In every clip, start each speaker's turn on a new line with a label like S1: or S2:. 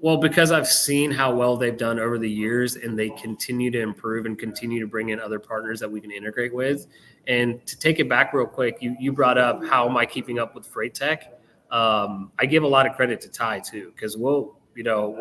S1: Well, because I've seen how well they've done over the years, and they continue to improve and continue to bring in other partners that we can integrate with. And to take it back real quick, you brought up how am I keeping up with freight tech? I give a lot of credit to Tai too, because we'll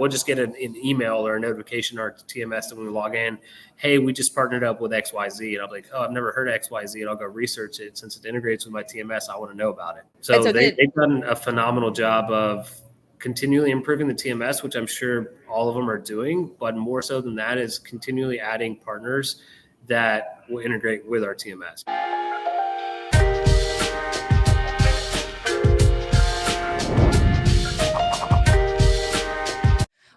S1: just get an email or a notification or TMS when we log in. Hey, we just partnered up with XYZ. And I'm like, oh, I've never heard of XYZ. And I'll go research it. Since it integrates with my TMS, I want to know about it. So they've done a phenomenal job of continually improving the TMS, which I'm sure all of them are doing, but more so than that is continually adding partners that will integrate with our TMS.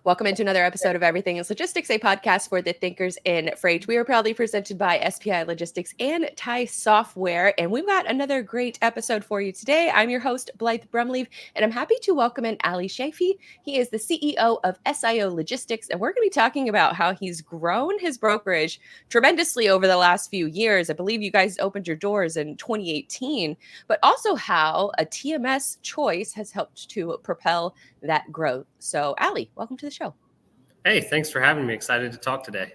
S2: Welcome into another episode of Everything is Logistics, a podcast for the thinkers in freight. We are proudly presented by SPI Logistics and Tai Software, and we've got another great episode for you today. I'm your host, Blythe Brumleve, and I'm happy to welcome in Ali Shafi. He is the CEO of SIO Logistics, and we're going to be talking about how he's grown his brokerage tremendously over the last few years. I believe you guys opened your doors in 2018, but also how a TMS choice has helped to propel that growth. So, Ali, welcome to the show.
S1: Hey, thanks for having me. Excited to talk today.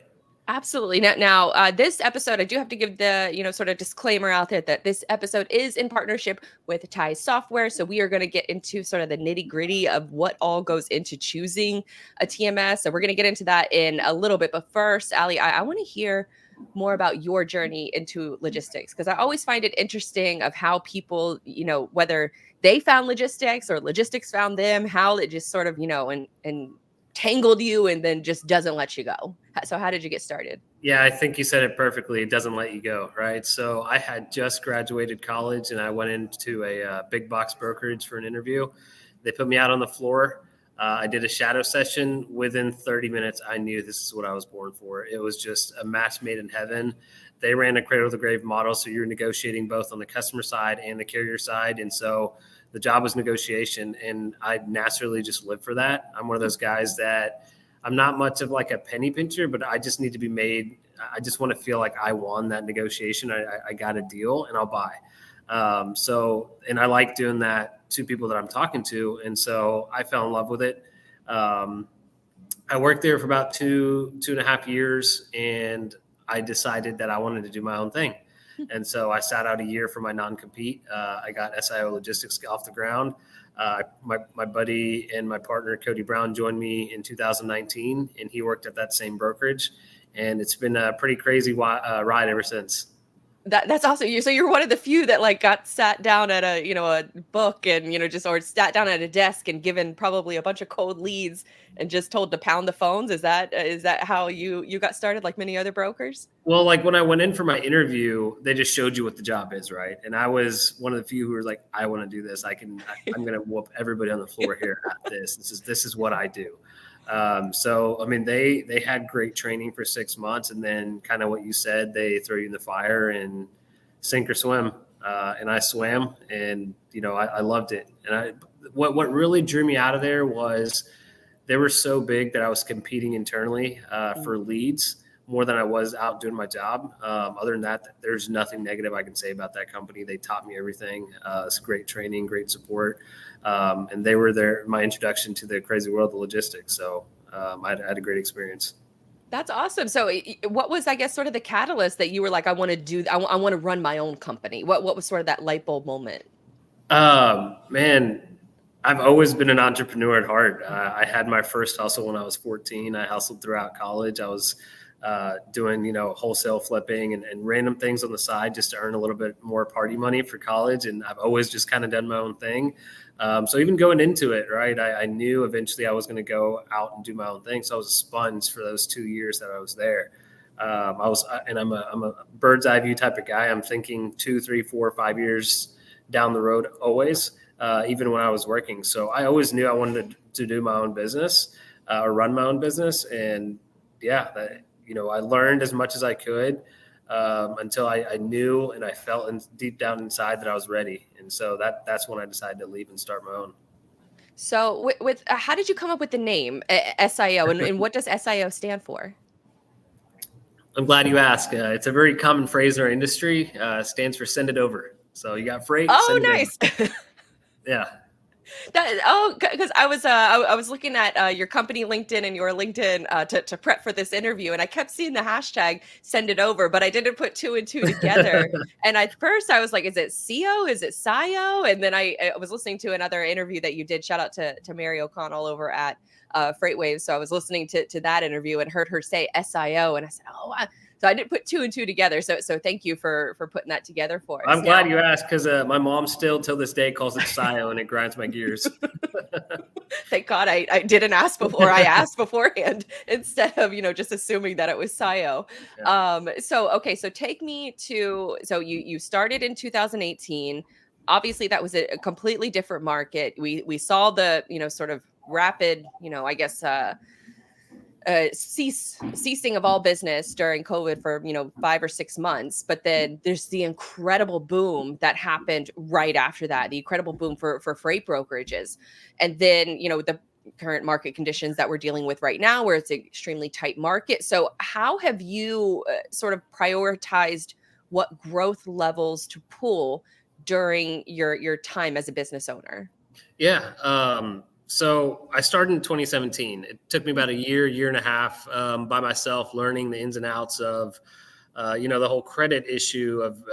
S2: Absolutely. Now, this episode, I do have to give the, sort of disclaimer out there that this episode is in partnership with Tai Software. So we are going to get into sort of the nitty gritty of what all goes into choosing a TMS. So we're going to get into that in a little bit. But first, Ali, I want to hear more about your journey into logistics, because I always find it interesting of how people, whether they found logistics or logistics found them, how it just sort of, and tangled you and then just doesn't let you go. So how did you get started?
S1: Yeah, I think you said it perfectly. It doesn't let you go, right? So I had just graduated college and I went into a big box brokerage for an interview. They put me out on the floor. I did a shadow session. Within 30 minutes, I knew this is what I was born for. It was just a match made in heaven. They ran a cradle to grave model. So you're negotiating both on the customer side and the carrier side. And so the job was negotiation, and I naturally just live for that. I'm one of those guys that I'm not much of like a penny pincher, but I just need to be made. I just want to feel like I won that negotiation. I got a deal and I'll buy. And I like doing that to people that I'm talking to. And so I fell in love with it. I worked there for about two and a half years, and I decided that I wanted to do my own thing. And so I sat out a year for my non-compete. I got SIO Logistics off the ground. My buddy and my partner, Cody Brown, joined me in 2019, and he worked at that same brokerage. And it's been a pretty crazy ride ever since.
S2: That's awesome. So you're one of the few that like got sat down at a book and or sat down at a desk and given probably a bunch of cold leads and just told to pound the phones. Is that how you got started, like many other brokers?
S1: Well, like when I went in for my interview, they just showed you what the job is, right? And I was one of the few who was like, I want to do this. I'm going to whoop everybody on the floor here at this. This is what I do. They had great training for 6 months, and then kind of what you said, they throw you in the fire and sink or swim. And I swam, and I loved it. And what really drew me out of there was they were so big that I was competing internally for leads more than I was out doing my job. Other than that, there's nothing negative I can say about that company. They taught me everything. It's great training, great support. And they were my introduction to the crazy world of logistics. So I had a great experience.
S2: That's awesome. So what was, I guess, sort of the catalyst that you were like, I want to run my own company? What was sort of that light bulb moment?
S1: Man, I've always been an entrepreneur at heart. I had my first hustle when I was 14. I hustled throughout college. I was doing, wholesale flipping and random things on the side just to earn a little bit more party money for college. And I've always just kind of done my own thing. So even going into it, right, I knew eventually I was going to go out and do my own thing. So I was a sponge for those 2 years that I was there. I'm a bird's eye view type of guy. I'm thinking 2, 3, 4, 5 years down the road, always, even when I was working. So I always knew I wanted to do my own business or run my own business. And yeah, I learned as much as I could until I knew and I felt deep down inside that I was ready. And so that's when I decided to leave and start my own.
S2: So with how did you come up with the name SIO, and what does SIO stand for?
S1: I'm glad you asked. It's a very common phrase in our industry. Stands for send it over. So you got freight.
S2: Oh, nice.
S1: Yeah.
S2: Because I was looking at your company LinkedIn and your LinkedIn to prep for this interview, and I kept seeing the hashtag send it over, but I didn't put two and two together. And at first I was like, is it CO? Is it SIO? And then I was listening to another interview that you did. Shout out to Mary O'Connell over at Freightwaves. So I was listening to that interview and heard her say SIO, and I said, oh, so I didn't put two and two together. So thank you for putting that together for us.
S1: I'm glad you asked, because my mom still till this day calls it SIO, and it grinds my gears.
S2: Thank God I didn't ask before. I asked beforehand instead of, just assuming that it was SIO.
S1: Yeah.
S2: So take me to, so you started in 2018. Obviously that was a completely different market. We saw the, sort of rapid, I guess, ceasing of all business during COVID for 5 or 6 months, but then there's the incredible boom that happened right after that, the incredible boom for freight brokerages, and then the current market conditions that we're dealing with right now, where it's an extremely tight market. So how have you sort of prioritized what growth levels to pull during your time as a business owner?
S1: Yeah. So I started in 2017. It took me about a year and a half by myself, learning the ins and outs of, the whole credit issue of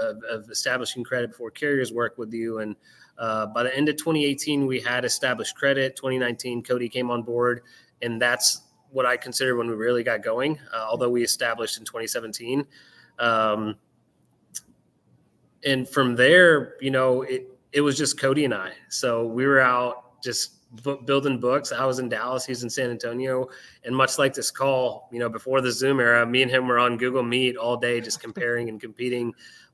S1: establishing credit before carriers work with you. And by the end of 2018, we had established credit. 2019, Cody came on board, and that's what I consider when we really got going, although we established in 2017. And from there, it was just Cody and I. So we were out just building books. I was in Dallas, he's in San Antonio. And much like this call, before the Zoom era, me and him were on Google Meet all day, just comparing and competing,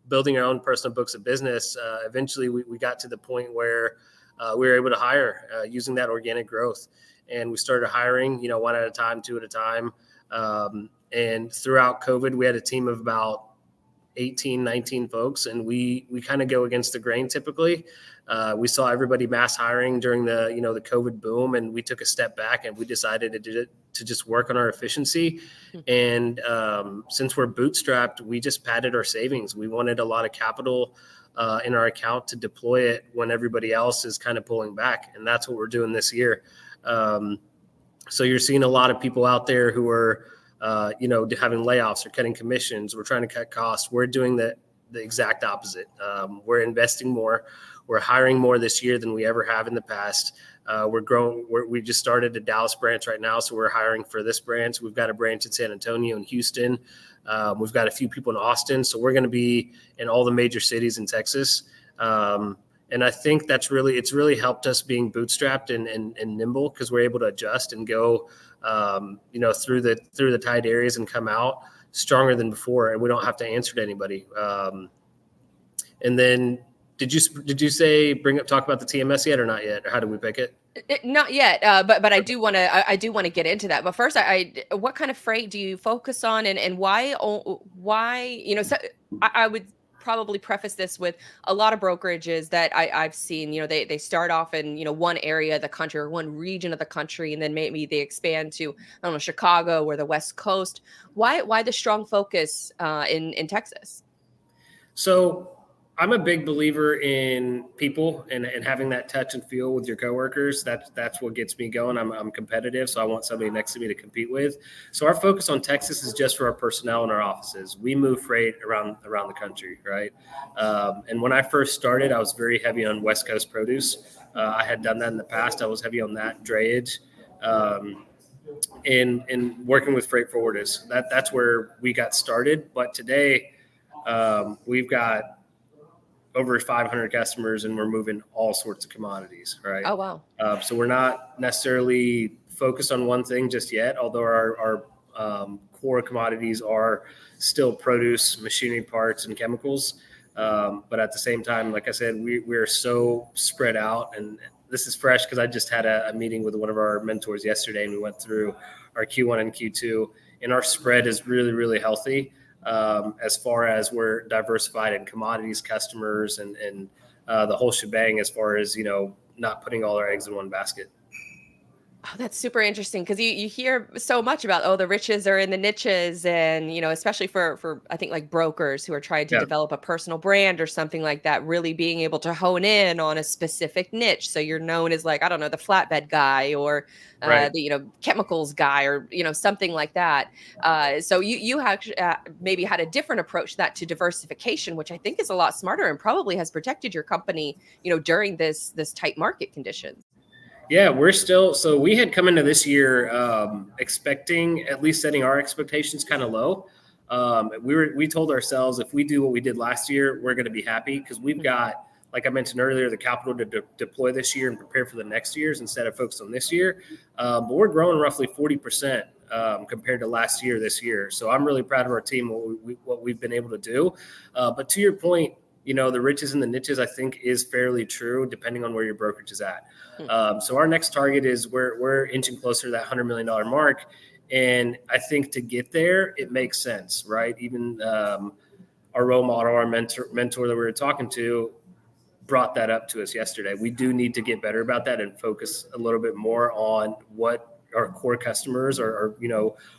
S1: building our own personal books of business. Eventually, we got to the point where we were able to hire using that organic growth. And we started hiring, one at a time, two at a time. And throughout COVID, we had a team of about 18, 19 folks, and we kind of go against the grain typically. We saw everybody mass hiring during the the COVID boom, and we took a step back and we decided to just work on our efficiency. And since we're bootstrapped, we just padded our savings. We wanted a lot of capital in our account to deploy it when everybody else is kind of pulling back, and that's what we're doing this year. So you're seeing a lot of people out there who are having layoffs or cutting commissions. We're trying to cut costs. We're doing the exact opposite. We're investing more. We're hiring more this year than we ever have in the past. We're growing. We just started a Dallas branch right now, so we're hiring for this branch. We've got a branch in San Antonio and Houston. We've got a few people in Austin. So we're going to be in all the major cities in Texas. And I think it's really helped us being bootstrapped and nimble, because we're able to adjust and go through the tight areas and come out stronger than before, and we don't have to answer to anybody. And then did you talk about the TMS yet or not yet? Or how did we pick it?
S2: Not yet, but I do want to get into that. But first, what kind of freight do you focus on, and why? So I would probably preface this with a lot of brokerages that I've seen, they start off in, one area of the country or one region of the country, and then maybe they expand to, I don't know, Chicago or the West Coast. Why the strong focus in Texas?
S1: So I'm a big believer in people and having that touch and feel with your coworkers. That's what gets me going. I'm competitive, so I want somebody next to me to compete with. So our focus on Texas is just for our personnel in our offices. We move freight around the country, right? And when I first started, I was very heavy on West Coast produce. I had done that in the past. I was heavy on that drayage. And working with freight forwarders. That's where we got started. But today, we've got over 500 customers, and we're moving all sorts of commodities, right?
S2: Oh, wow.
S1: So we're not necessarily focused on one thing just yet, although our core commodities are still produce, machinery parts, and chemicals. But at the same time, like I said, we're so spread out, and this is fresh because I just had a meeting with one of our mentors yesterday, and we went through our Q1 and Q2, and our spread is really, really healthy. As far as we're diversified in commodities, customers, and the whole shebang, as far as, not putting all our eggs in one basket.
S2: Oh, that's super interesting because you hear so much about, oh, the riches are in the niches, and especially for I think like brokers who are trying to
S1: Yeah.
S2: develop a personal brand or something like that, really being able to hone in on a specific niche. So you're known as, like, I don't know, the flatbed guy, or
S1: Right.
S2: the chemicals guy, or something like that. So you have maybe had a different approach to that, to diversification, which I think is a lot smarter and probably has protected your company, during this tight market conditions.
S1: Yeah, so we had come into this year expecting, at least setting our expectations kind of low. We told ourselves, if we do what we did last year, we're going to be happy, because we've got, like I mentioned earlier, the capital to deploy this year and prepare for the next years instead of focus on this year. But we're growing roughly 40% compared to last year this year. So I'm really proud of our team, what we've been able to do. But to your point, the riches and the niches, I think, is fairly true depending on where your brokerage is at. So our next target is we're inching closer to that $100 million mark. And I think to get there, it makes sense, right? Even our role model, our mentor that we were talking to, brought that up to us yesterday. We do need to get better about that and focus a little bit more on what our core customers or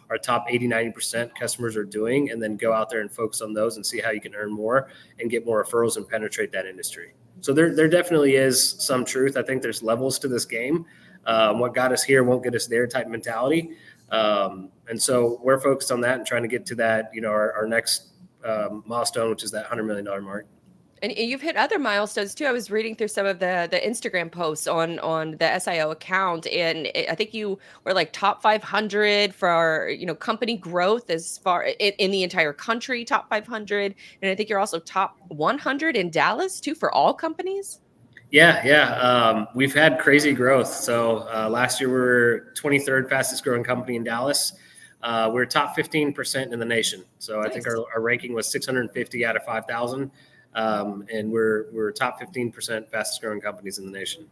S1: our top 80-90% customers are doing, and then go out there and focus on those and see how you can earn more and get more referrals and penetrate that industry. So there definitely is some truth. I think there's levels to this game. What got us here won't get us there type mentality. And so we're focused on that and trying to get to that, our next milestone, which is that $100 million mark.
S2: And you've hit other milestones too. I was reading through some of the Instagram posts on the SIO account, and I think you were like top 500 for company growth, as far in the entire country, top 500, and I think you're also top 100 in Dallas too for all companies.
S1: Yeah. We've had crazy growth. So last year we were 23rd fastest growing company in Dallas. We're top 15% in the nation. So I think
S2: Nice.
S1: our ranking was 650 out of 5,000. And we're top 15% fastest growing companies in the nation.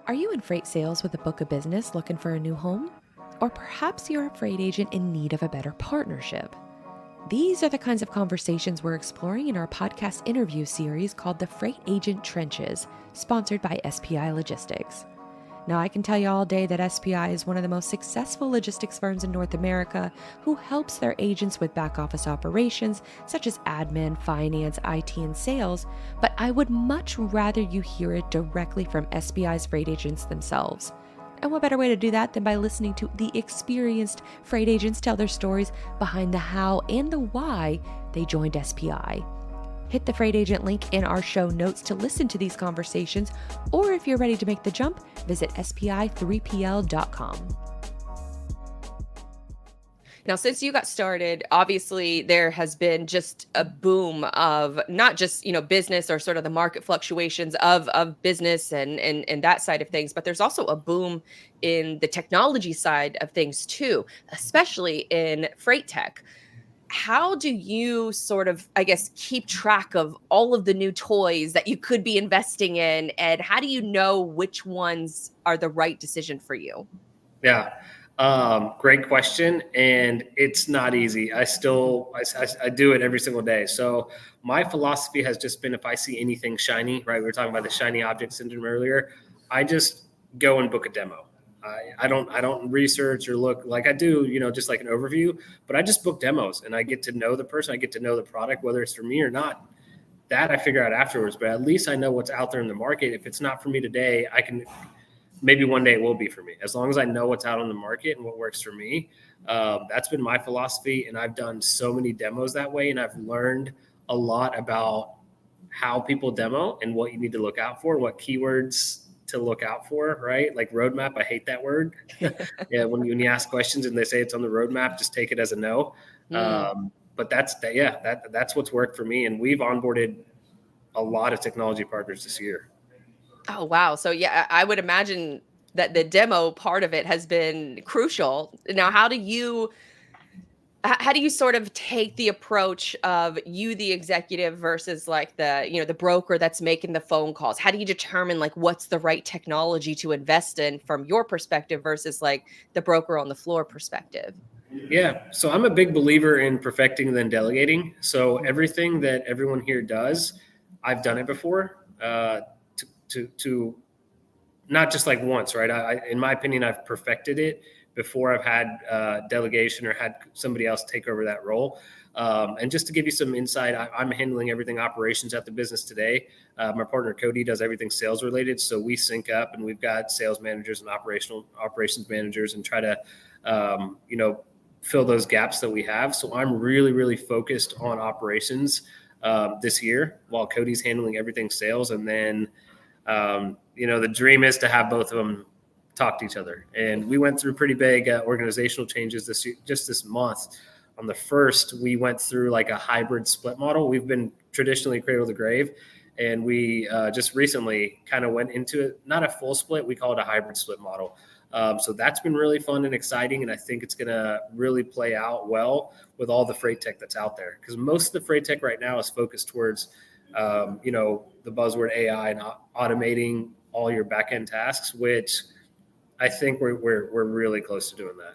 S3: Are you in freight sales with a book of business looking for a new home? Or perhaps you're a freight agent in need of a better partnership? These are the kinds of conversations we're exploring in our podcast interview series called The Freight Agent Trenches, sponsored by SPI Logistics. Now, I can tell you all day that SPI is one of the most successful logistics firms in North America, who helps their agents with back office operations such as admin, finance, IT, and sales, but I would much rather you hear it directly from SPI's freight agents themselves. And what better way to do that than by listening to the experienced freight agents tell their stories behind the how and the why they joined SPI. Hit the freight agent link in our show notes to listen to these conversations, or if you're ready to make the jump, visit spi3pl.com.
S2: Now, since you got started, obviously there has been just a boom of not just, business or sort of the market fluctuations of business and that side of things, but there's also a boom in the technology side of things too, especially in freight tech. How do you sort of, I guess, keep track of all of the new toys that you could be investing in, and how do you know which ones are the right decision for you?
S1: Yeah. Great question. And it's not easy. I do it every single day. So my philosophy has just been, if I see anything shiny, right? We were talking about the shiny object syndrome earlier. I just go and book a demo. I don't research or look like I do, just like an overview, but I just book demos and I get to know the person. I get to know the product, whether it's for me or not. That I figure out afterwards, but at least I know what's out there in the market. If it's not for me today, maybe one day it will be for me. As long as I know what's out on the market and what works for me. That's been my philosophy. And I've done so many demos that way. And I've learned a lot about how people demo and what you need to look out for, what keywords to look out for, right? Like roadmap. I hate that word. Yeah. When you ask questions and they say it's on the roadmap, just take it as a no. But that's what's worked for me. And we've onboarded a lot of technology partners this year.
S2: Oh, wow. So yeah, I would imagine that the demo part of it has been crucial. Now, how do you sort of take the approach of you, the executive, versus like the broker that's making the phone calls? How do you determine like what's the right technology to invest in from your perspective versus like the broker on the floor perspective?
S1: Yeah. So I'm a big believer in perfecting and then delegating. So everything that everyone here does, I've done it before. To not just like once, right? In my opinion, I've perfected it before I've had delegation or had somebody else take over that role. And just to give you some insight, I'm handling everything operations at the business today. My partner Cody does everything sales related, so we sync up, and we've got sales managers and operations managers, and try to, fill those gaps that we have. So I'm really, really focused on operations this year, while Cody's handling everything sales, and then. The dream is to have both of them talk to each other. And we went through pretty big organizational changes this month. On the first, we went through like a hybrid split model. We've been traditionally cradle to grave, and we just recently kind of went into it, not a full split, we call it a hybrid split model. So that's been really fun and exciting, and I think it's going to really play out well with all the freight tech that's out there, because most of the freight tech right now is focused towards the buzzword AI and automating all your back-end tasks, which I think we're really close to doing that.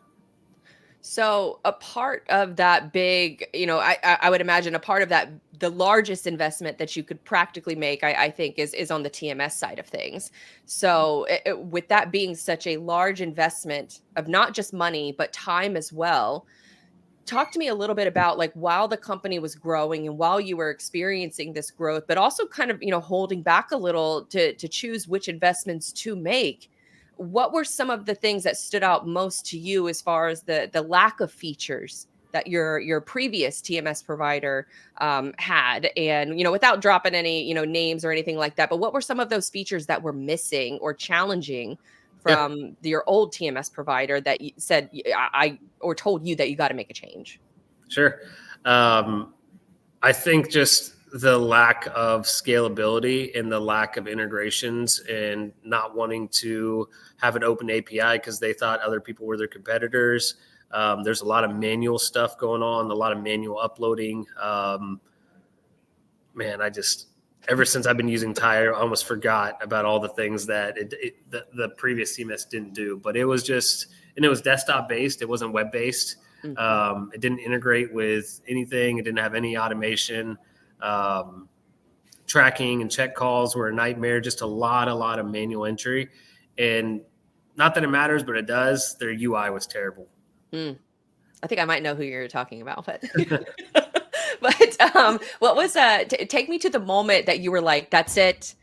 S2: So a part of that big, I would imagine a part of that, the largest investment that you could practically make, I think is on the TMS side of things. So with that being such a large investment of not just money, but time as well, talk to me a little bit about, like, while the company was growing and while you were experiencing this growth, but also kind of, holding back a little to choose which investments to make. What were some of the things that stood out most to you as far as the lack of features that your previous TMS provider had? And, without dropping any, names or anything like that, but what were some of those features that were missing or challenging from your old TMS provider that you said or told you that you got to make a change?
S1: Sure. I think just the lack of scalability and the lack of integrations, and not wanting to have an open API because they thought other people were their competitors. There's a lot of manual stuff going on, a lot of manual uploading. Ever since I've been using Tai, I almost forgot about all the things that the previous CMS didn't do. But it was it was desktop based. It wasn't web based. Mm-hmm. It didn't integrate with anything. It didn't have any automation. Tracking and check calls were a nightmare. Just a lot of manual entry. And not that it matters, but it does. Their UI was terrible.
S2: I think I might know who you're talking about, but. But what was take me to the moment that you were like, that's it,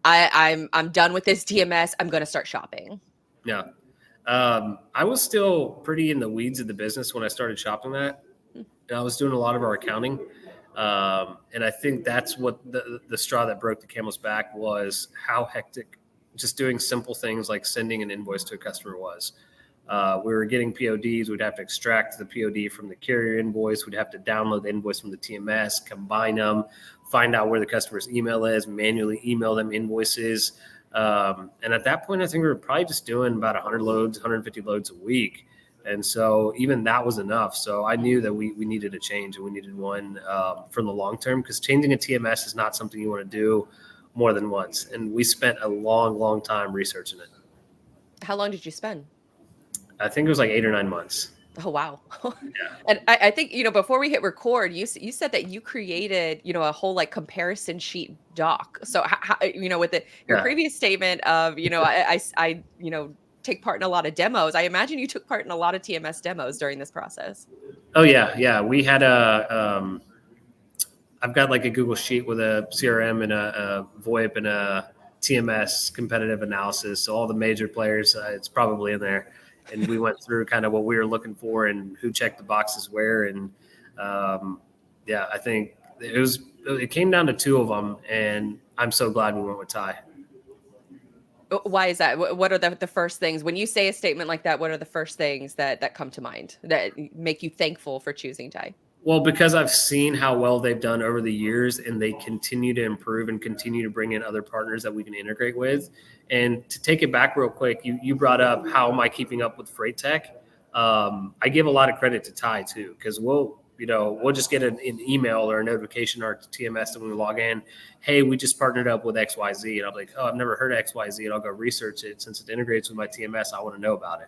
S2: I'm done with this TMS, I'm going to start shopping?
S1: Yeah. I was still pretty in the weeds of the business when I started shopping that. And I was doing a lot of our accounting. And I think that's what the straw that broke the camel's back was, how hectic just doing simple things like sending an invoice to a customer was. We were getting PODs. We'd have to extract the POD from the carrier invoice. We'd have to download the invoice from the TMS, combine them, find out where the customer's email is, manually email them invoices. And at that point, I think we were probably just doing about 100 loads, 150 loads a week. And so even that was enough. So I knew that we needed a change, and we needed one for the long term, because changing a TMS is not something you want to do more than once. And we spent a long time researching it.
S2: How long did you spend?
S1: I think it was like 8 or 9 months.
S2: Oh, wow.
S1: Yeah.
S2: And I think, before we hit record, you said that you created, a whole like comparison sheet doc. So, how, with your previous statement of, I take part in a lot of demos, I imagine you took part in a lot of TMS demos during this process.
S1: Oh, yeah. Yeah. We had I've got like a Google sheet with a CRM and a VoIP and a TMS competitive analysis. So all the major players, it's probably in there. And we went through kind of what we were looking for and who checked the boxes where. And I think it came down to 2 of them. And I'm so glad we went with Tai.
S2: Why is that? What are the first things when you say a statement like that? What are the first things that come to mind that make you thankful for choosing Tai?
S1: Well, because I've seen how well they've done over the years, and they continue to improve and continue to bring in other partners that we can integrate with. And to take it back real quick, you brought up how am I keeping up with freight tech? I give a lot of credit to Tai too, because we'll just get an email or a notification or TMS when we log in. Hey, we just partnered up with XYZ. And I'm like, oh, I've never heard of XYZ. And I'll go research it. Since it integrates with my TMS, I want to know about it.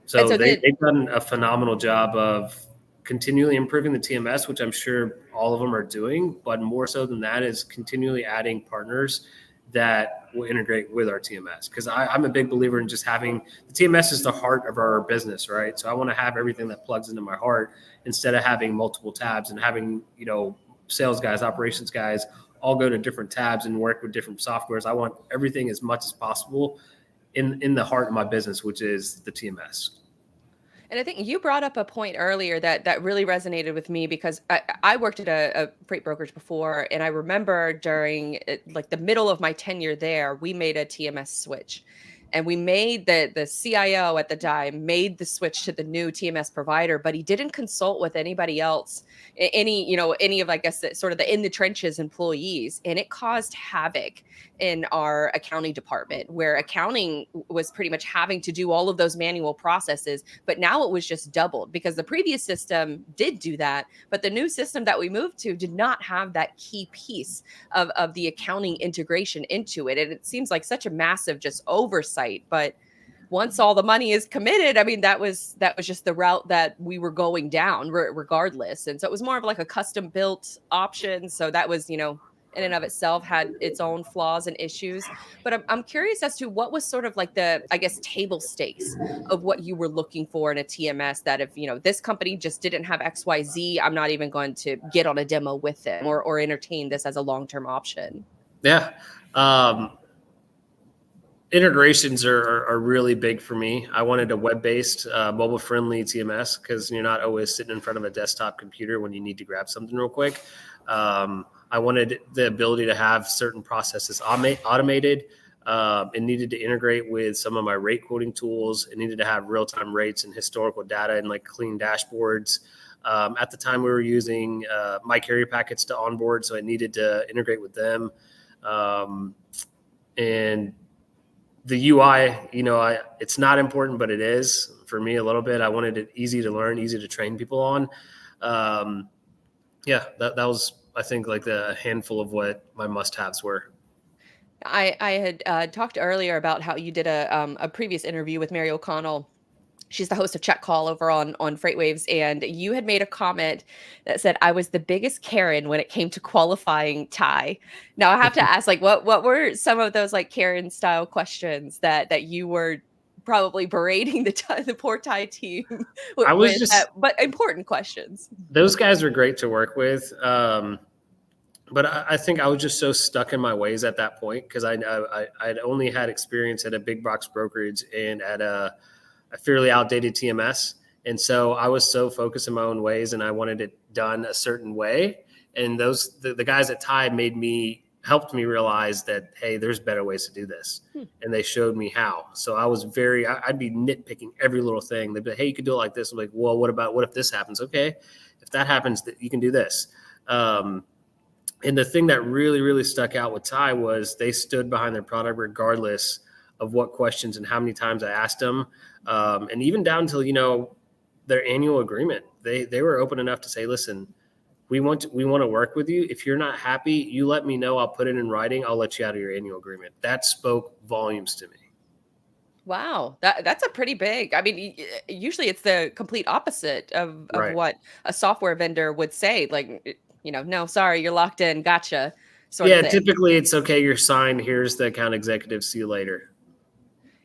S1: So they've done a phenomenal job of continually improving the TMS, which I'm sure all of them are doing. But more so than that is continually adding partners that will integrate with our TMS. Because I'm a big believer in just having the TMS is the heart of our business, right? So I want to have everything that plugs into my heart instead of having multiple tabs and having, sales guys, operations guys all go to different tabs and work with different softwares. I want everything as much as possible in the heart of my business, which is the TMS.
S2: And I think you brought up a point earlier that really resonated with me because I worked at a freight brokerage before, and I remember during like the middle of my tenure there, we made a TMS switch, and we made the CIO at the time made the switch to the new TMS provider, but he didn't consult with anybody else, any of, I guess, sort of the in the trenches employees, and it caused havoc in our accounting department, where accounting was pretty much having to do all of those manual processes. But now it was just doubled because the previous system did do that. But the new system that we moved to did not have that key piece of the accounting integration into it. And it seems like such a massive just oversight. But once all the money is committed, I mean, that was just the route that we were going down regardless. And so it was more of like a custom built option. So that was, in and of itself had its own flaws and issues. But I'm curious as to what was sort of like the, I guess, table stakes of what you were looking for in a TMS, that if, this company just didn't have XYZ, I'm not even going to get on a demo with them or entertain this as a long-term option.
S1: Yeah. Integrations are really big for me. I wanted a web-based, mobile-friendly TMS because you're not always sitting in front of a desktop computer when you need to grab something real quick. I wanted the ability to have certain processes automated. It needed to integrate with some of my rate quoting tools. It needed to have real-time rates and historical data and like clean dashboards. At the time, we were using My Carrier packets to onboard, so it needed to integrate with them. And the UI, it's not important, but it is for me a little bit. I wanted it easy to learn, easy to train people on. That was, I think, like the handful of what my must-haves were.
S2: I had talked earlier about how you did a previous interview with Mary O'Connell. She's the host of Check Call over on FreightWaves, and you had made a comment that said, "I was the biggest Karen when it came to qualifying Tai." Now I have to ask, like, what were some of those like Karen style questions that you were probably berating the poor Tai team with, but important questions?
S1: Those guys were great to work with. But I think I was just so stuck in my ways at that point because I'd only had experience at a big box brokerage and at a fairly outdated TMS. And so I was so focused in my own ways and I wanted it done a certain way. And the guys at Tai helped me realize that, hey, there's better ways to do this. And they showed me how. So I was I'd be nitpicking every little thing. They'd be like, hey, you could do it like this. I'm like, well, what if this happens? Okay. If that happens, you can do this. And the thing that really, really stuck out with Tai was they stood behind their product regardless of what questions and how many times I asked them. And even down till, their annual agreement, they were open enough to say, listen, we want to work with you. If you're not happy, you let me know. I'll put it in writing. I'll let you out of your annual agreement. That spoke volumes to me.
S2: Wow, that's a pretty big. I mean, usually it's the complete opposite of
S1: Right.
S2: what a software vendor would say. Like, no, sorry, you're locked in. Gotcha. Sort of thing.
S1: Typically it's okay. You're signed. Here's the account executive. See you later.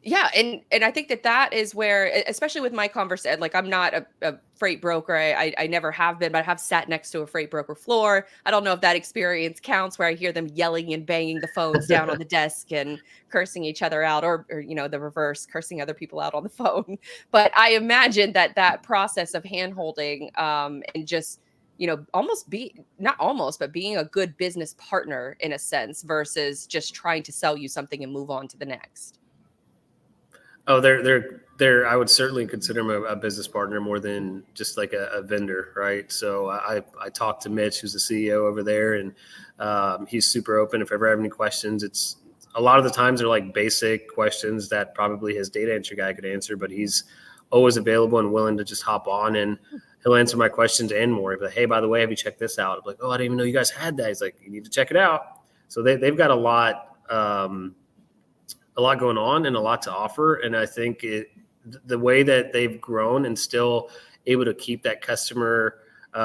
S2: Yeah, and I think that is where, especially with my conversation, like I'm not a freight broker. I never have been, but I have sat next to a freight broker floor. I don't know if that experience counts where I hear them yelling and banging the phones down on the desk and cursing each other out, or the reverse, cursing other people out on the phone. But I imagine that process of hand-holding and just almost but being a good business partner in a sense versus just trying to sell you something and move on to the next.
S1: Oh, they're. I would certainly consider them a business partner more than just like a vendor, right? So I talked to Mitch, who's the CEO over there, and he's super open. If I ever have any questions, it's a lot of the times they're like basic questions that probably his data entry guy could answer, but he's always available and willing to just hop on and he'll answer my questions and more. He'll be like, hey, by the way, have you checked this out? I'm like, oh, I didn't even know you guys had that. He's like, you need to check it out. So they've got a lot going on and a lot to offer. And I think the way that they've grown and still able to keep that customer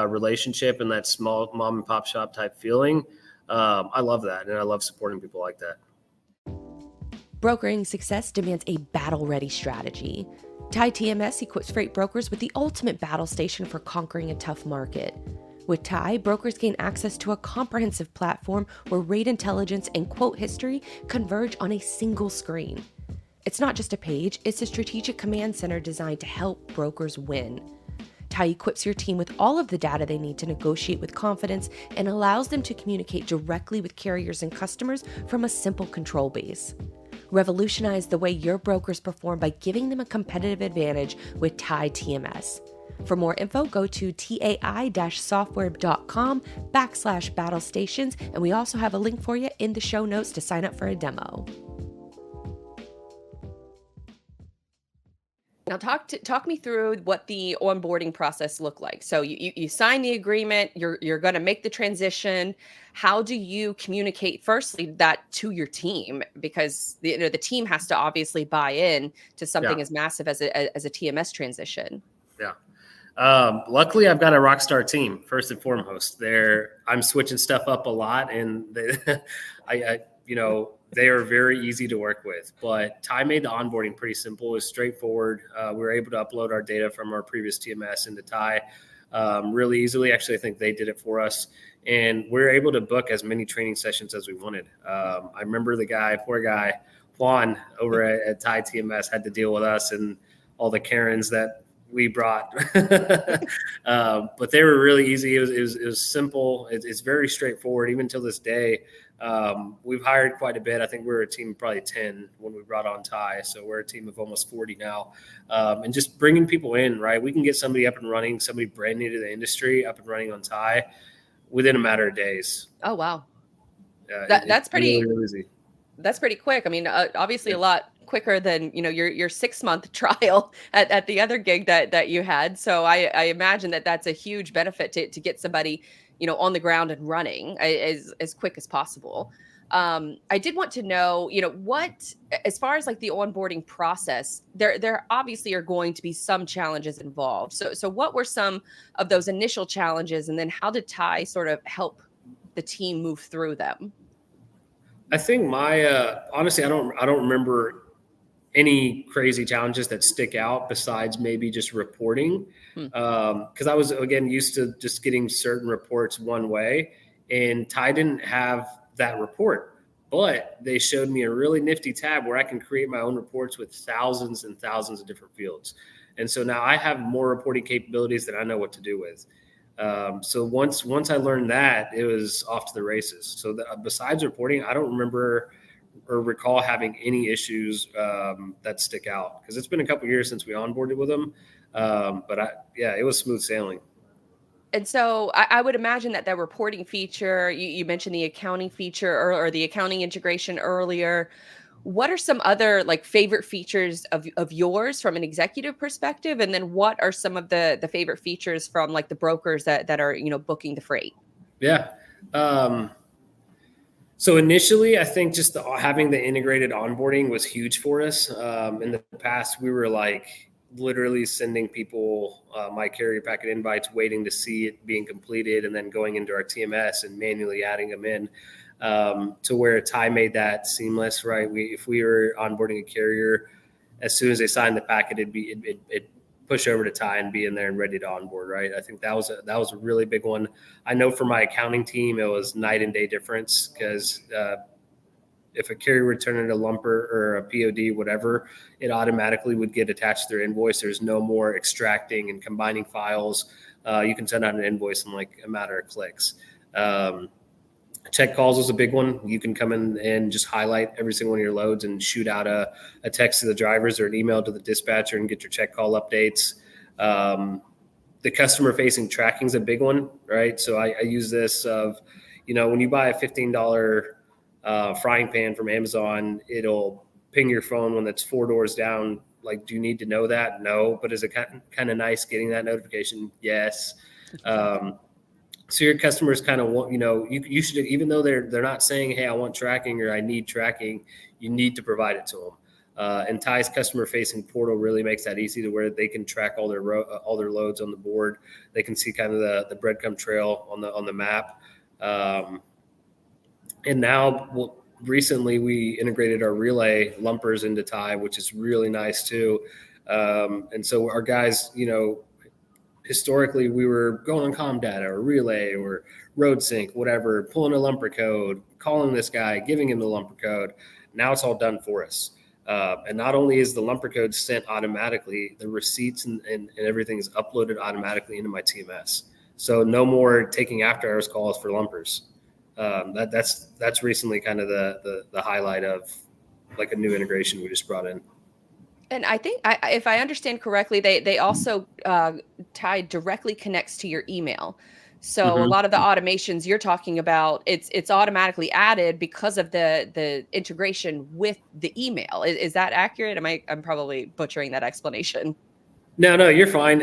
S1: relationship and that small mom and pop shop type feeling, I love that. And I love supporting people like that.
S3: Brokering success demands a battle-ready strategy. Tai TMS equips freight brokers with the ultimate battle station for conquering a tough market. With Tai, brokers gain access to a comprehensive platform where rate intelligence and quote history converge on a single screen. It's not just a page, it's a strategic command center designed to help brokers win. Tai equips your team with all of the data they need to negotiate with confidence and allows them to communicate directly with carriers and customers from a simple control base. Revolutionize the way your brokers perform by giving them a competitive advantage with Tai TMS. For more info, go to tai-software.com/battle stations, and we also have a link for you in the show notes to sign up for a demo.
S2: Now talk me through what the onboarding process looked like. So you sign the agreement, you're going to make the transition. How do you communicate firstly that to your team? Because the team has to obviously buy in to something as massive as a TMS transition.
S1: Yeah. Luckily, I've got a rock star team first and foremost. I'm switching stuff up a lot, and they are very easy to work with. But Tai made the onboarding pretty simple. It was straightforward. We were able to upload our data from our previous TMS into Tai really easily. Actually, I think they did it for us, and we were able to book as many training sessions as we wanted. I remember poor guy Juan over at Tai TMS had to deal with us and all the Karens that we brought, but they were really easy. It was simple. It's very straightforward. Even till this day, we've hired quite a bit. I think we were a team of probably 10 when we brought on Tai. So we're a team of almost 40 now. And just bringing people in, right? We can get somebody up and running, somebody brand new to the industry up and running on Tai within a matter of days.
S2: Oh, wow.
S1: That's pretty really easy.
S2: That's pretty quick. I mean, obviously a lot quicker than, your 6-month trial at the other gig that you had. So I imagine that that's a huge benefit to get somebody, on the ground and running as quick as possible. I did want to know, what, as far as like the onboarding process, there obviously are going to be some challenges involved. So what were some of those initial challenges, and then how did Tai sort of help the team move through them?
S1: I think honestly, I don't remember any crazy challenges that stick out besides maybe just reporting. Because I was, again, used to just getting certain reports one way, and Tai didn't have that report, but they showed me a really nifty tab where I can create my own reports with thousands and thousands of different fields. And so now I have more reporting capabilities that I know what to do with. So once I learned that, it was off to the races. So besides reporting, I don't remember or recall having any issues that stick out, because it's been a couple of years since we onboarded with them. But it was smooth sailing.
S2: And so I would imagine that reporting feature, you mentioned the accounting feature or the accounting integration earlier. What are some other like favorite features of yours from an executive perspective? And then what are some of the favorite features from like the brokers that are, booking the freight?
S1: Yeah. So initially, I think just having the integrated onboarding was huge for us. In the past, we were like literally sending people my carrier packet invites, waiting to see it being completed, and then going into our TMS and manually adding them in. To where Tai made that seamless, right? If we were onboarding a carrier, as soon as they signed the packet, it'd push over to Tai and be in there and ready to onboard, right? I think that was a really big one. I know for my accounting team, it was night and day difference, because if a carrier would turn in a lumper or a POD, whatever, it automatically would get attached to their invoice. There's no more extracting and combining files. You can send out an invoice in like a matter of clicks. Check calls was a big one. You can come in and just highlight every single one of your loads and shoot out a text to the drivers or an email to the dispatcher and get your check call updates. The customer-facing tracking is a big one, right? So I use this of, when you buy a $15 frying pan from Amazon, it'll ping your phone when it's 4 doors down. Like, do you need to know that? No. But is it kind of nice getting that notification? Yes. So your customers kind of want, you should, even though they're not saying, hey, I want tracking or I need tracking, you need to provide it to them. And Tai's customer-facing portal really makes that easy, to where they can track all their loads on the board. They can see kind of the breadcrumb trail on the map. And now recently we integrated our relay lumpers into Tai, which is really nice too. And so our guys, historically we were going on comm data or relay or road sync, whatever, pulling a lumper code, calling this guy, giving him the lumper code. Now it's all done for us. And not only is the lumper code sent automatically, the receipts and everything is uploaded automatically into my TMS. So no more taking after hours calls for lumpers. That's recently kind of the highlight of like a new integration we just brought in.
S2: And I think, if I understand correctly, they also Tai directly connects to your email. So a lot of the automations you're talking about, it's automatically added because of the integration with the email. Is that accurate? I'm probably butchering that explanation.
S1: No, you're fine.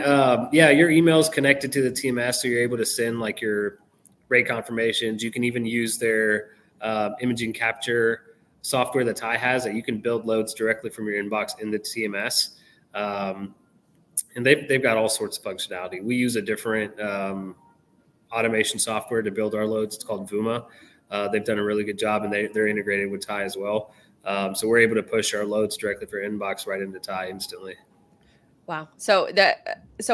S1: Yeah, your email is connected to the TMS, so you're able to send like your rate confirmations. You can even use their imaging capture software that Tai has, that you can build loads directly from your inbox in the TMS. And they've got all sorts of functionality. We use a different automation software to build our loads. It's called Vuma. They've done a really good job, and they're integrated with Tai as well. So we're able to push our loads directly for inbox right into Tai instantly.
S2: Wow. So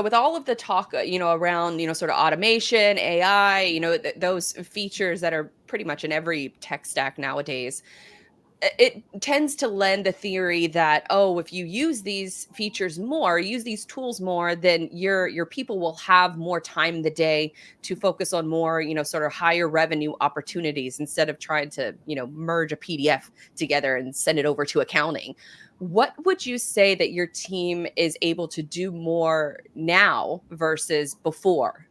S2: with all of the talk, around, sort of automation, AI, those features that are pretty much in every tech stack nowadays, it tends to lend the theory that, oh, if you use these features more, use these tools more, then your people will have more time in the day to focus on more, sort of higher revenue opportunities instead of trying to, merge a PDF together and send it over to accounting. What would you say that your team is able to do more now versus before?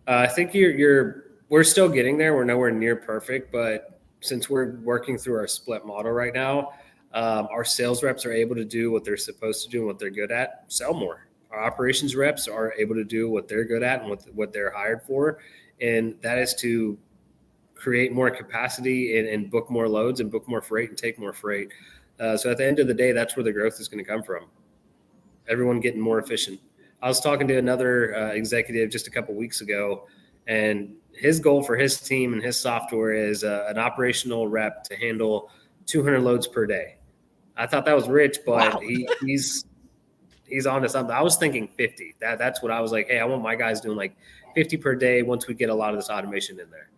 S1: I think we're still getting there. We're nowhere near perfect, but since we're working through our split model right now, our sales reps are able to do what they're supposed to do and what they're good at, sell more. Our operations reps are able to do what they're good at and what they're hired for, and that is to create more capacity and book more loads and book more freight and take more freight. So at the end of the day, that's where the growth is going to come from. Everyone getting more efficient. I was talking to another executive just a couple of weeks ago, and his goal for his team and his software is an operational rep to handle 200 loads per day. I thought that was rich, but
S2: Wow.
S1: he's on to something. I was thinking 50. That's what I was like, hey, I want my guys doing like 50 per day once we get a lot of this automation in there.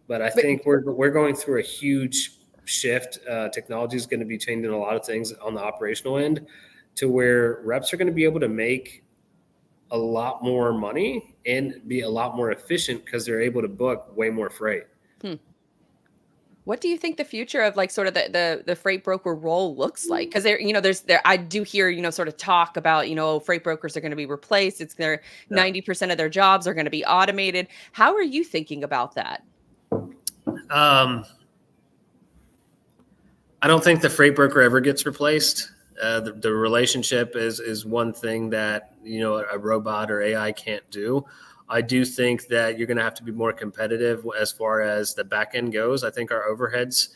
S1: But I think we're going through a huge shift. Technology is going to be changing a lot of things on the operational end, to where reps are going to be able to make a lot more money and be a lot more efficient because they're able to book way more freight.
S2: What do you think the future of like sort of the freight broker role looks like? Because I do hear, sort of talk about, freight brokers are going to be replaced. It's 90% of their jobs are going to be automated. How are you thinking about that?
S1: I don't think the freight broker ever gets replaced. The relationship is one thing that, a robot or AI can't do. I do think that you're going to have to be more competitive as far as the back end goes. I think our overheads,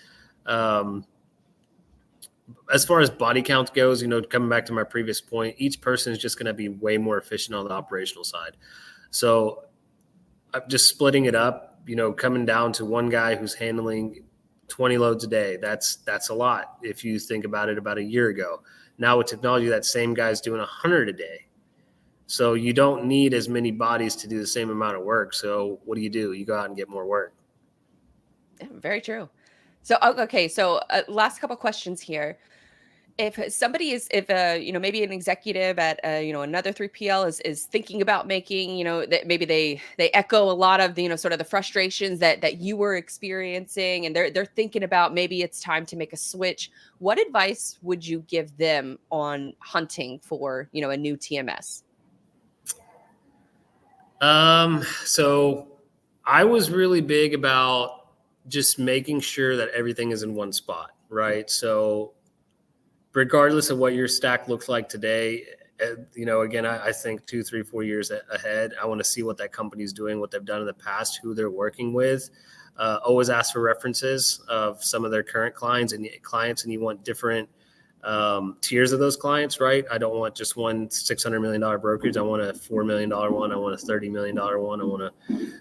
S1: as far as body count goes, coming back to my previous point, each person is just going to be way more efficient on the operational side. So I'm just splitting it up, coming down to one guy who's handling 20 loads a day. That's a lot. If you think about it, about a year ago. Now with technology, that same guy's doing 100 a day. So you don't need as many bodies to do the same amount of work. So what do? You go out and get more work.
S2: Yeah, very true. So, okay. So last couple questions here. If somebody maybe an executive at, another 3PL is thinking about making, that maybe they echo a lot of the, sort of the frustrations that you were experiencing, and they're thinking about maybe it's time to make a switch. What advice would you give them on hunting for, a new TMS?
S1: So I was really big about just making sure that everything is in one spot, right? So regardless of what your stack looks like today, again, I think 2, 3, 4 years ahead. I want to see what that company's doing, what they've done in the past, who they're working with. Always ask for references of some of their current clients, and you want different tiers of those clients, right? I don't want just one $600 million brokerage. I want a $4 million one. I want a $30 million one. I want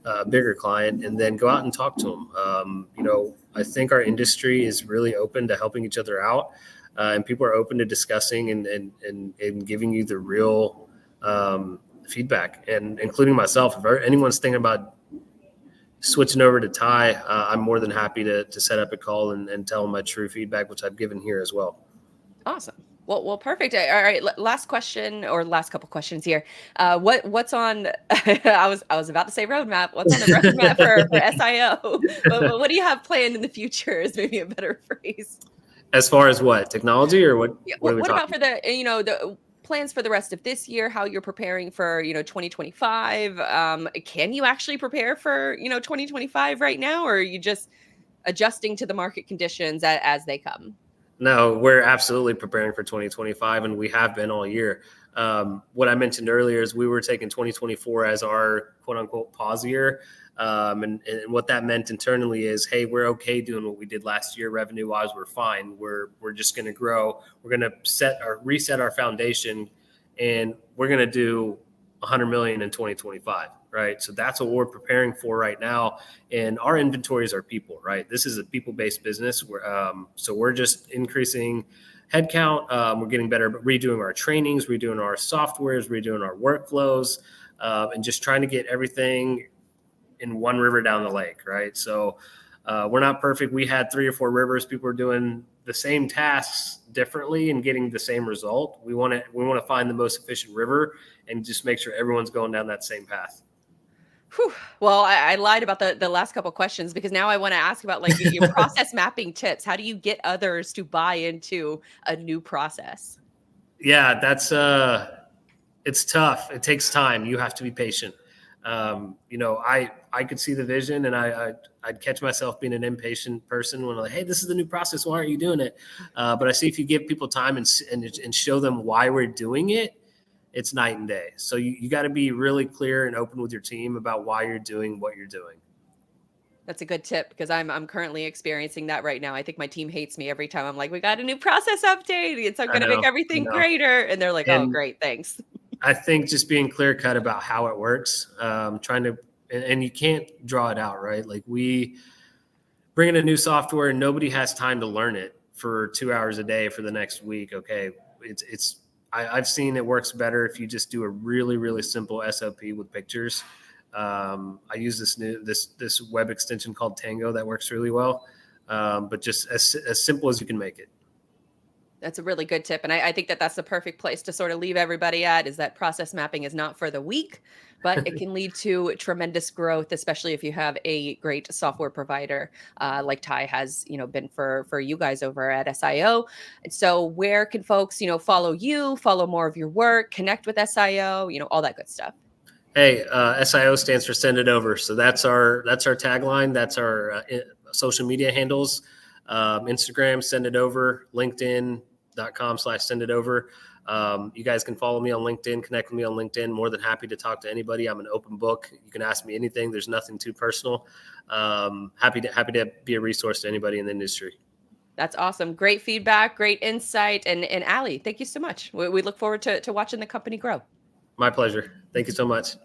S1: a bigger client, and then go out and talk to them. I think our industry is really open to helping each other out, and people are open to discussing and giving you the real feedback, and including myself. If anyone's thinking about switching over to Tai, I'm more than happy to set up a call and tell them my true feedback, which I've given here as well.
S2: Awesome. Well, perfect. All right. Last question, or last couple questions here. What's on? I was about to say roadmap. What's on the roadmap for SIO? But what do you have planned in the future? Is maybe a better phrase.
S1: As far as what, technology, or what?
S2: Yeah,
S1: What are we
S2: what
S1: talking?
S2: about for the plans for the rest of this year? How you're preparing for 2025? Can you actually prepare for 2025 right now, or are you just adjusting to the market conditions as they come?
S1: No, we're absolutely preparing for 2025, and we have been all year. What I mentioned earlier is we were taking 2024 as our quote unquote pause year. And what that meant internally is, hey, we're okay doing what we did last year. Revenue wise, we're fine. We're just going to grow. We're going to reset our foundation, and we're going to do 100 million in 2025. Right. So that's what we're preparing for right now. And our inventories are people, right? This is a people-based business. So we're just increasing headcount. We're getting better at redoing our trainings, redoing our softwares, redoing our workflows, and just trying to get everything in one river down the lake. Right. So we're not perfect. We had 3 or 4 rivers. People are doing the same tasks differently and getting the same result. We want to find the most efficient river and just make sure everyone's going down that same path.
S2: Whew. Well, I lied about the last couple questions, because now I want to ask about like your process mapping tips. How do you get others to buy into a new process?
S1: Yeah, it's tough. It takes time. You have to be patient. I could see the vision, and I'd catch myself being an impatient person when I'm like, hey, this is the new process. Why aren't you doing it? But I see if you give people time and show them why we're doing it, it's night and day. So you got to be really clear and open with your team about why you're doing what you're doing.
S2: That's a good tip, because I'm currently experiencing that right now. I think my team hates me every time I'm like, we got a new process update. It's going to make everything greater. And they're like, oh, great, thanks.
S1: I think just being clear cut about how it works, and you can't draw it out, right? Like, we bring in a new software and nobody has time to learn it for 2 hours a day for the next week. Okay. I've seen it works better if you just do a really, really simple SOP with pictures. I use this web extension called Tango that works really well, but just as simple as you can make it.
S2: That's a really good tip. And I think that's the perfect place to sort of leave everybody at, is that process mapping is not for the weak, but it can lead to tremendous growth, especially if you have a great software provider like Tai has, been for you guys over at SIO. And so where can folks, follow you, follow more of your work, connect with SIO, all that good stuff?
S1: Hey, SIO stands for Send It Over. So that's our tagline. That's our social media handles. Instagram, Send It Over, LinkedIn.com/Send It Over. You guys can follow me on LinkedIn, connect with me on LinkedIn. More than happy to talk to anybody. I'm an open book. You can ask me anything. There's nothing too personal. Happy to be a resource to anybody in the industry.
S2: That's awesome. Great feedback, great insight. And Ali, thank you so much. We look forward to watching the company grow.
S1: My pleasure. Thank you so much.